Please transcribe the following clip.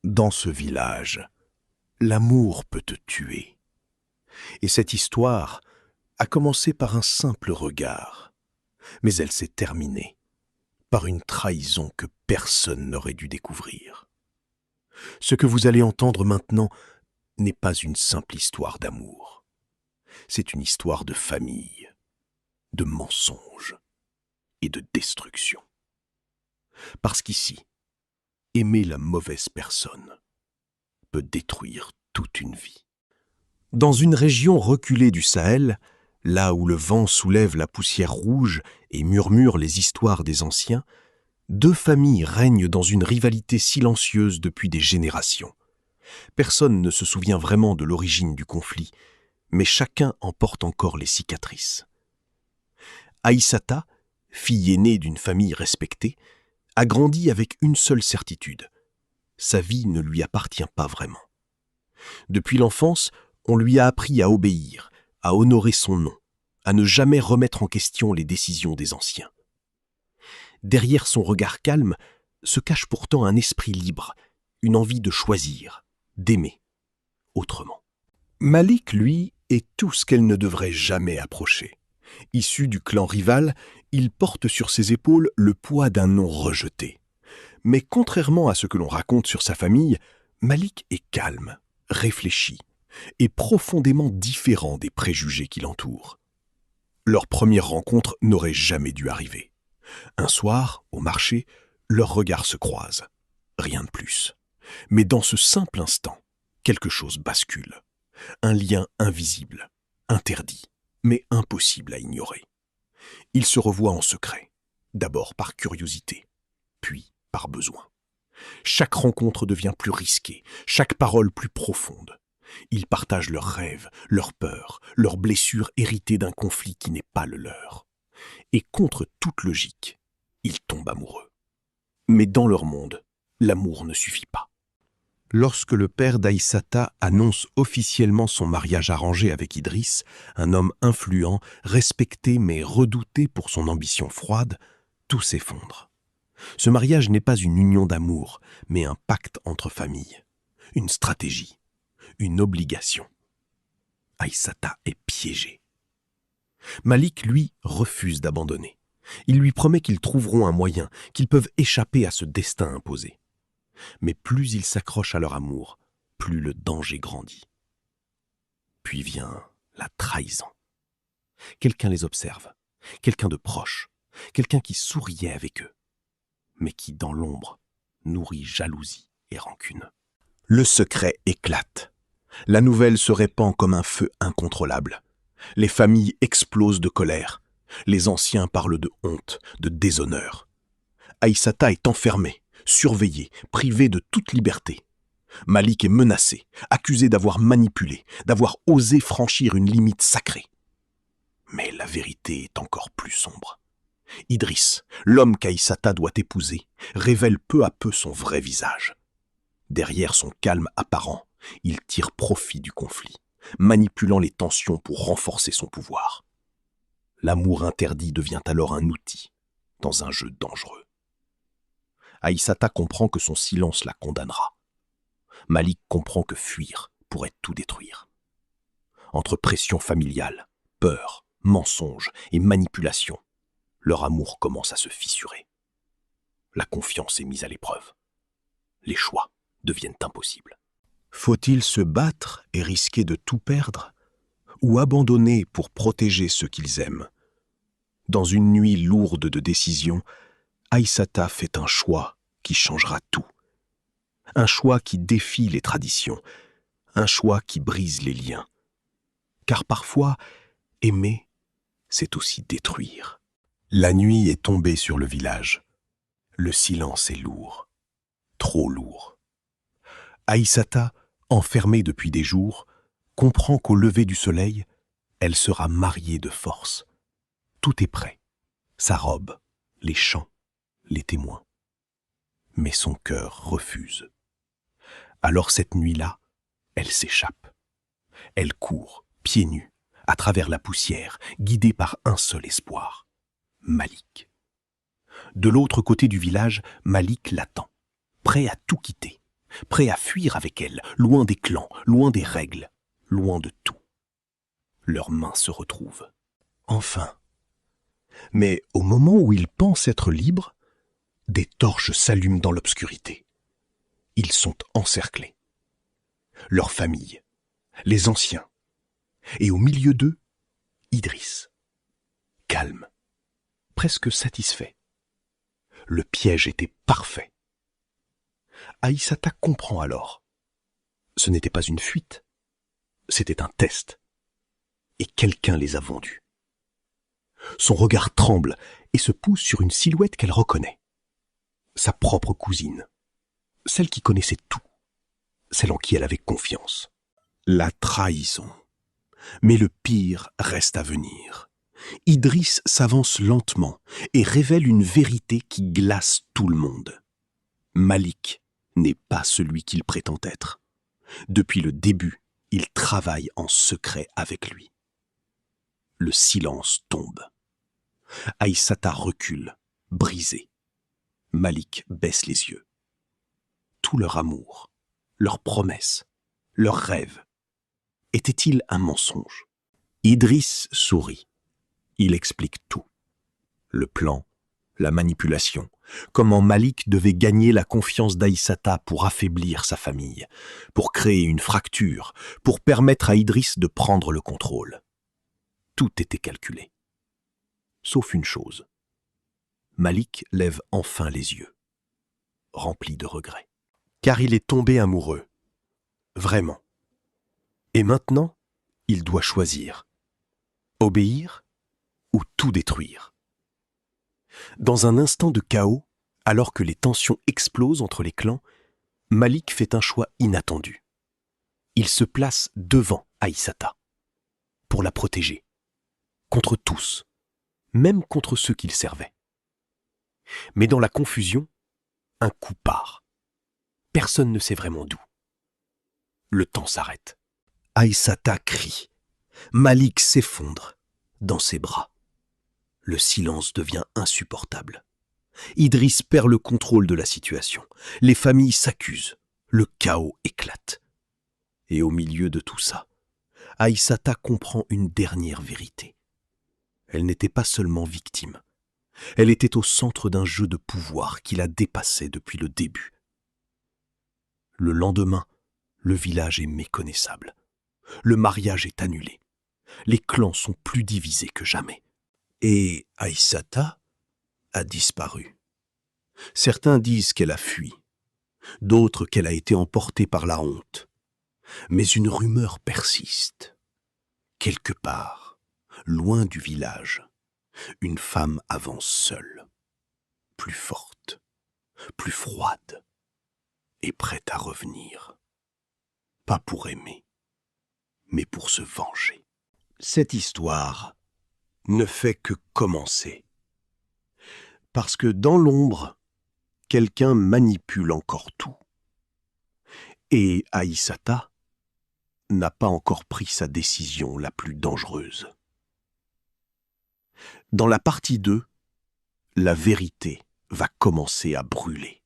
Dans ce village, l'amour peut te tuer. Et cette histoire a commencé par un simple regard, mais elle s'est terminée par une trahison que personne n'aurait dû découvrir. Ce que vous allez entendre maintenant n'est pas une simple histoire d'amour. C'est une histoire de famille, de mensonges et de destruction. Parce qu'ici, aimer la mauvaise personne peut détruire toute une vie. Dans une région reculée du Sahel, là où le vent soulève la poussière rouge et murmure les histoires des anciens, deux familles règnent dans une rivalité silencieuse depuis des générations. Personne ne se souvient vraiment de l'origine du conflit, mais chacun en porte encore les cicatrices. Aïssata, fille aînée d'une famille respectée, a grandi avec une seule certitude. Sa vie ne lui appartient pas vraiment. Depuis l'enfance, on lui a appris à obéir, à honorer son nom, à ne jamais remettre en question les décisions des anciens. Derrière son regard calme se cache pourtant un esprit libre, une envie de choisir, d'aimer autrement. Malik, lui, est tout ce qu'elle ne devrait jamais approcher. Issu du clan rival, il porte sur ses épaules le poids d'un nom rejeté. Mais contrairement à ce que l'on raconte sur sa famille, Malik est calme, réfléchi et profondément différent des préjugés qui l'entourent. Leur première rencontre n'aurait jamais dû arriver. Un soir, au marché, leurs regards se croisent. Rien de plus. Mais dans ce simple instant, quelque chose bascule. Un lien invisible, interdit, mais impossible à ignorer. Ils se revoient en secret, d'abord par curiosité, puis par besoin. Chaque rencontre devient plus risquée, chaque parole plus profonde. Ils partagent leurs rêves, leurs peurs, leurs blessures héritées d'un conflit qui n'est pas le leur. Et contre toute logique, ils tombent amoureux. Mais dans leur monde, l'amour ne suffit pas. Lorsque le père d'Aïssata annonce officiellement son mariage arrangé avec Idriss, un homme influent, respecté mais redouté pour son ambition froide, tout s'effondre. Ce mariage n'est pas une union d'amour, mais un pacte entre familles, une stratégie, une obligation. Aïssata est piégée. Malik, lui, refuse d'abandonner. Il lui promet qu'ils trouveront un moyen, qu'ils peuvent échapper à ce destin imposé. Mais plus ils s'accrochent à leur amour, plus le danger grandit. Puis vient la trahison. Quelqu'un les observe, quelqu'un de proche, quelqu'un qui souriait avec eux, mais qui, dans l'ombre, nourrit jalousie et rancune. Le secret éclate. La nouvelle se répand comme un feu incontrôlable. Les familles explosent de colère. Les anciens parlent de honte, de déshonneur. Aïssata est enfermée, surveillée, privée de toute liberté. Malik est menacé, accusé d'avoir manipulé, d'avoir osé franchir une limite sacrée. Mais la vérité est encore plus sombre. Idriss, l'homme qu'Aïssata doit épouser, révèle peu à peu son vrai visage. Derrière son calme apparent, il tire profit du conflit, manipulant les tensions pour renforcer son pouvoir. L'amour interdit devient alors un outil dans un jeu dangereux. Aïssata comprend que son silence la condamnera. Malik comprend que fuir pourrait tout détruire. Entre pression familiale, peur, mensonge et manipulation, leur amour commence à se fissurer. La confiance est mise à l'épreuve. Les choix deviennent impossibles. Faut-il se battre et risquer de tout perdre, ou abandonner pour protéger ceux qu'ils aiment? Dans une nuit lourde de décisions, Aïssata fait un choix qui changera tout. Un choix qui défie les traditions, un choix qui brise les liens. Car parfois, aimer, c'est aussi détruire. La nuit est tombée sur le village. Le silence est lourd, trop lourd. Aïssata, enfermée depuis des jours, comprend qu'au lever du soleil, elle sera mariée de force. Tout est prêt. Sa robe, les chants, les témoins. Mais son cœur refuse. Alors cette nuit-là, elle s'échappe. Elle court, pieds nus, à travers la poussière, guidée par un seul espoir, Malik. De l'autre côté du village, Malik l'attend, prêt à tout quitter. prêt à fuir avec elle, loin des clans, loin des règles, loin de tout. Leurs mains se retrouvent. Enfin. Mais au moment où ils pensent être libres, des torches s'allument dans l'obscurité. Ils sont encerclés. Leur famille, les anciens, et au milieu d'eux, Idriss, calme, presque satisfait. Le piège était parfait. Aïssata comprend alors. Ce n'était pas une fuite, c'était un test. Et quelqu'un les a vendus. Son regard tremble et se pousse sur une silhouette qu'elle reconnaît. Sa propre cousine, celle qui connaissait tout, celle en qui elle avait confiance. La trahison. Mais le pire reste à venir. Idriss s'avance lentement et révèle une vérité qui glace tout le monde. Malik n'est pas celui qu'il prétend être. Depuis le début, il travaille en secret avec lui. Le silence tombe. Aïssata recule, brisée. Malik baisse les yeux. Tout leur amour, leurs promesses, leurs rêves, était-il un mensonge? Idriss sourit. Il explique tout. Le plan, la manipulation, comment Malik devait gagner la confiance d'Aïssata pour affaiblir sa famille, pour créer une fracture, pour permettre à Idriss de prendre le contrôle. Tout était calculé. Sauf une chose. Malik lève enfin les yeux, rempli de regrets. Car il est tombé amoureux. Vraiment. Et maintenant, il doit choisir. Obéir ou tout détruire. Dans un instant de chaos, alors que les tensions explosent entre les clans, Malik fait un choix inattendu. Il se place devant Aïssata, pour la protéger, contre tous, même contre ceux qu'il servait. Mais dans la confusion, un coup part. Personne ne sait vraiment d'où. Le temps s'arrête. Aïssata crie. Malik s'effondre dans ses bras. Le silence devient insupportable. Idriss perd le contrôle de la situation. Les familles s'accusent. Le chaos éclate. Et au milieu de tout ça, Aïssata comprend une dernière vérité. Elle n'était pas seulement victime. Elle était au centre d'un jeu de pouvoir qui la dépassait depuis le début. Le lendemain, le village est méconnaissable. Le mariage est annulé. Les clans sont plus divisés que jamais. Et Aïssata a disparu. Certains disent qu'elle a fui, d'autres qu'elle a été emportée par la honte. Mais une rumeur persiste. Quelque part, loin du village, une femme avance seule, plus forte, plus froide, et prête à revenir. Pas pour aimer, mais pour se venger. Cette histoire ne fait que commencer. Parce que dans l'ombre, quelqu'un manipule encore tout. Et Aïssata n'a pas encore pris sa décision la plus dangereuse. Dans la partie 2, la vérité va commencer à brûler.